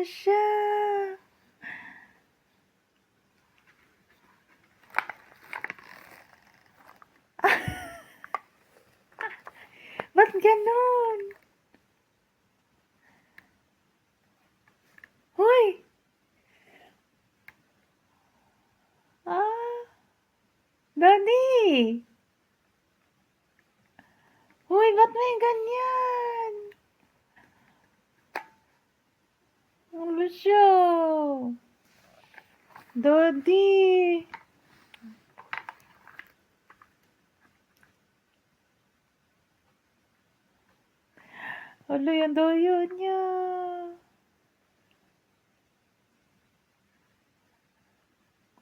siya. Ba't ganon? Hoy! Daddy! Hoy, ba't may ganyan? Ano siya? Daddy! Ano yung doyo niya?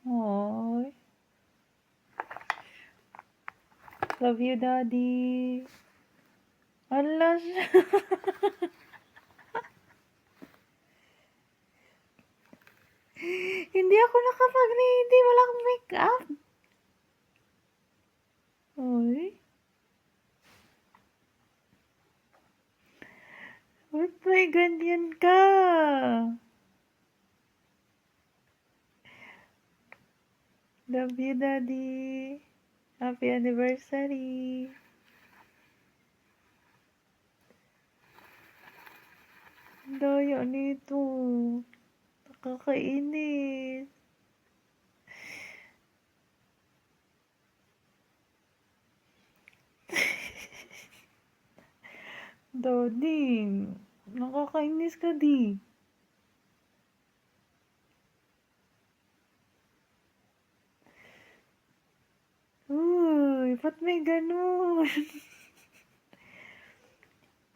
Hoy. Love you, Daddy. Ala siya. Hindi ako nakapag-ready. Wala akong makeup. Hoy. Ba't may ganyan ka? Love you, Daddy. Happy anniversary. Daya nito. Nakakainis. Daddy, nakakainis ka di. Uy, ba't may ganun?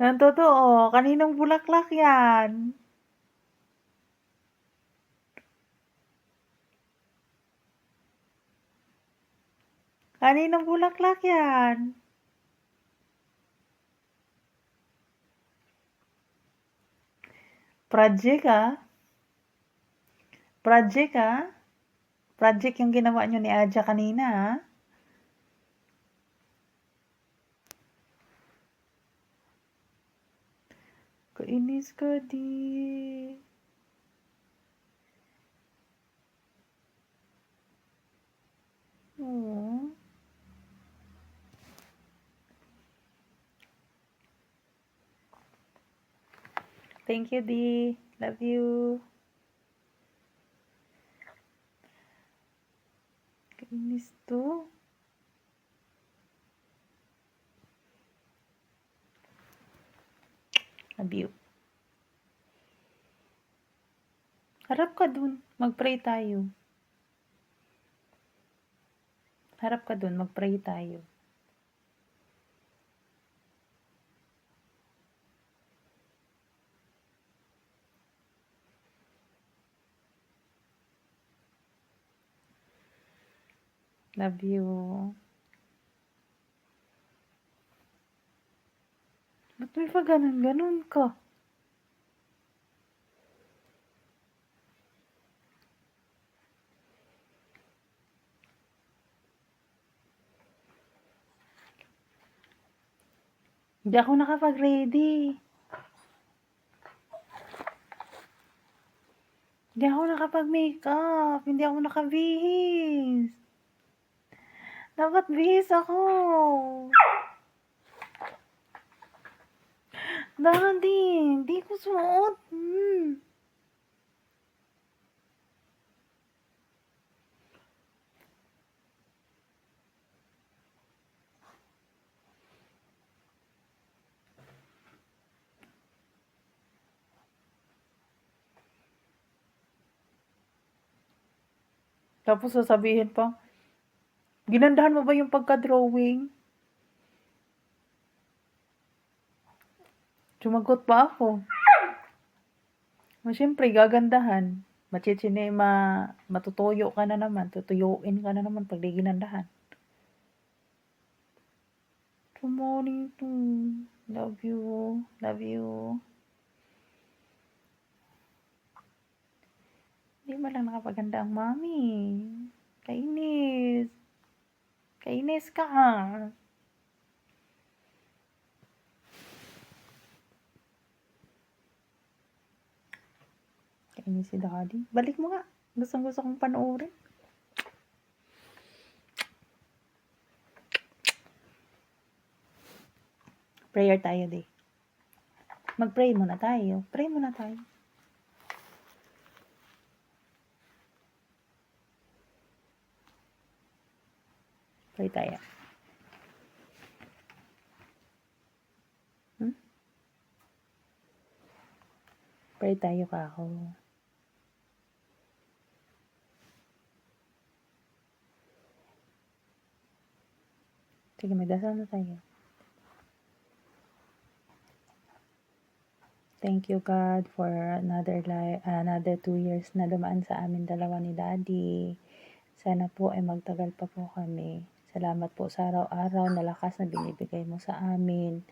Ang totoo, kaninong bulaklak yan? Kaninong bulaklak yan? Project ah? Project ah? Project yung ginawa nyo ni Aja kanina ah? Kainis ka di. Oh. Thank you, Di. Love you. Kainis to. Love you. Harap ka dun. Mag-pray tayo. Harap ka dun. Mag-pray tayo. Love you. Ba't may pa ganun ka? Hindi ako nakapag-ready. Hindi ako nakapag-makeup. Hindi ako nakabihis. Dapat bihis ako. Daddy, hindi ko suot. Tapos sasabihin pa, ginandahan mo ba yung pagka-drawing? Sumagot pa ako. Siyempre, gagandahan. Matutuyo ka na naman. Tutuyuin ka na naman pag di ginandahan. Good morning to. Love you. Love you. Hindi mo lang nakapaganda ang mami. Kainis. Kainis ka. Kainis si Daddy. Balik mo nga. Gusto kong panoorin. Prayer tayo, di. Mag-pray muna tayo. Pray muna tayo. Pray tayo. Pray tayo ka ako. Sige, magdasal na tayo. Thank you, God, for another 2 years na dumaan sa amin dalawa ni Daddy. Sana po ay magtagal pa po kami. Salamat po sa araw-araw na lakas na binibigay mo sa amin.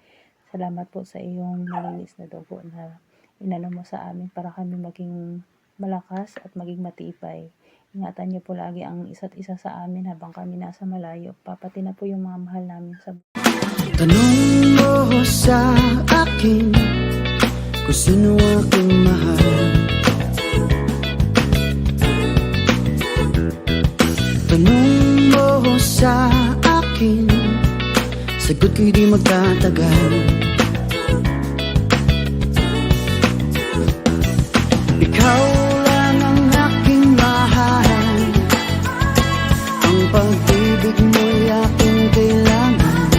Salamat po sa iyong malinis na dugo na inano mo sa amin para kami maging malakas at maging matibay. Ingatan niyo po lagi ang isa't isa sa amin habang kami nasa malayo. Papati na po yung mga mahal namin sa Tanong mo sa akin kung sino aking mahal. Tanong mo sa akin, sagot ko'y di magtatagal. Ikaw lang ang aking mahal, ang pag-ibig mo'y aking kailangan.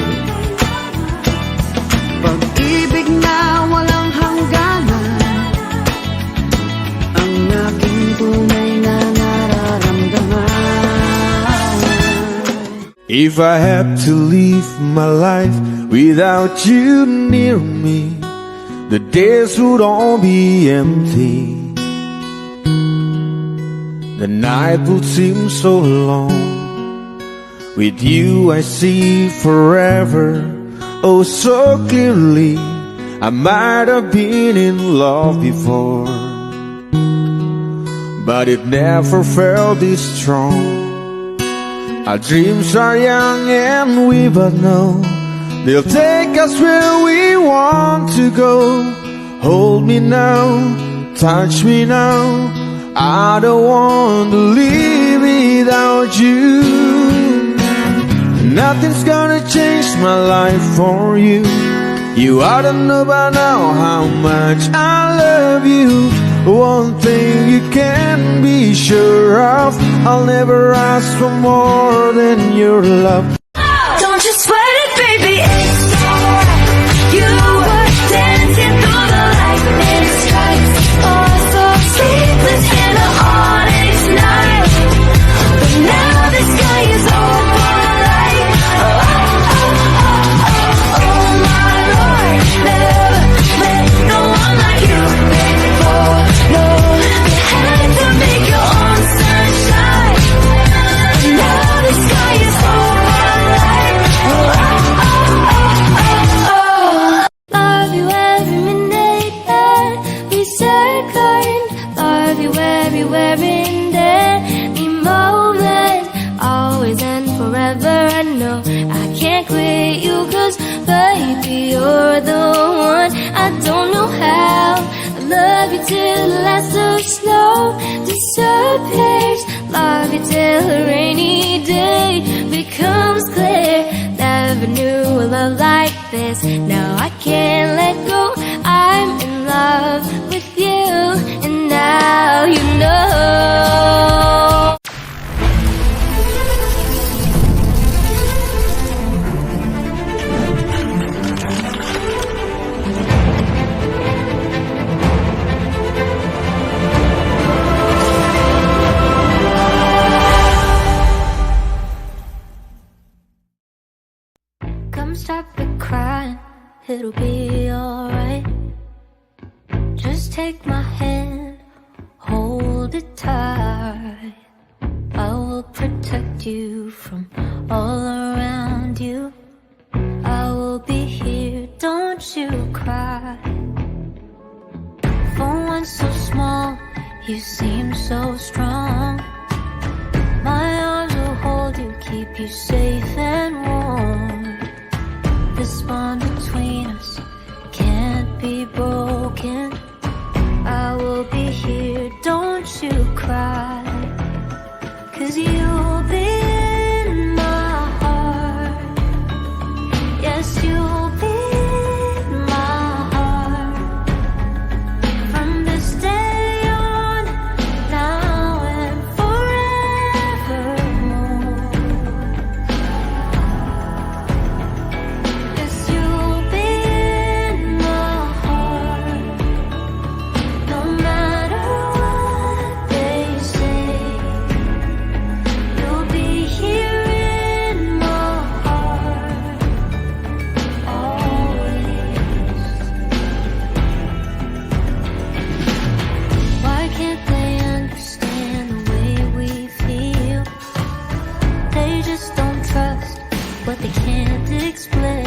Pag-ibig na walang hangganan, ang aking tunay na nararamdaman. If I had to live my life without you near me, the days would all be empty. The night would seem so long. With you I see forever, oh so clearly. I might have been in love before, but it never felt this strong. Our dreams are young and we both know they'll take us where we want to go. Hold me now, touch me now, I don't want to live without you. Nothing's gonna change my life for you. You ought to know by now how much I love you. One thing you can be sure of, I'll never ask for more than your love. Don't you sweat it, baby, it's alright. You were dancing through the lightning strikes, oh so sleepless in the onyx night. But now the sky is overlight. Oh, my Lord, never met no one like you before. No, you had to make your own sunshine. Now the sky is overlight. Love you every minute that we second. Love you everywhere in any moment. Always and forever. I know I can't quit you, 'cause baby you're the one. I don't know how. I love you till the last of snow disappears. Love you till a rainy day becomes clear. Never knew a love like this. Now I can't let go. I'm in love with you, and now you know. Come stop the crying, it'll be alright. Just take my hand, hold it tight. I will protect you from all around you. I will be here, don't you cry. For one so small, you seem so strong. My arms will hold you, keep you safe and warm. This bond between us can't be broken. I will be here. explain.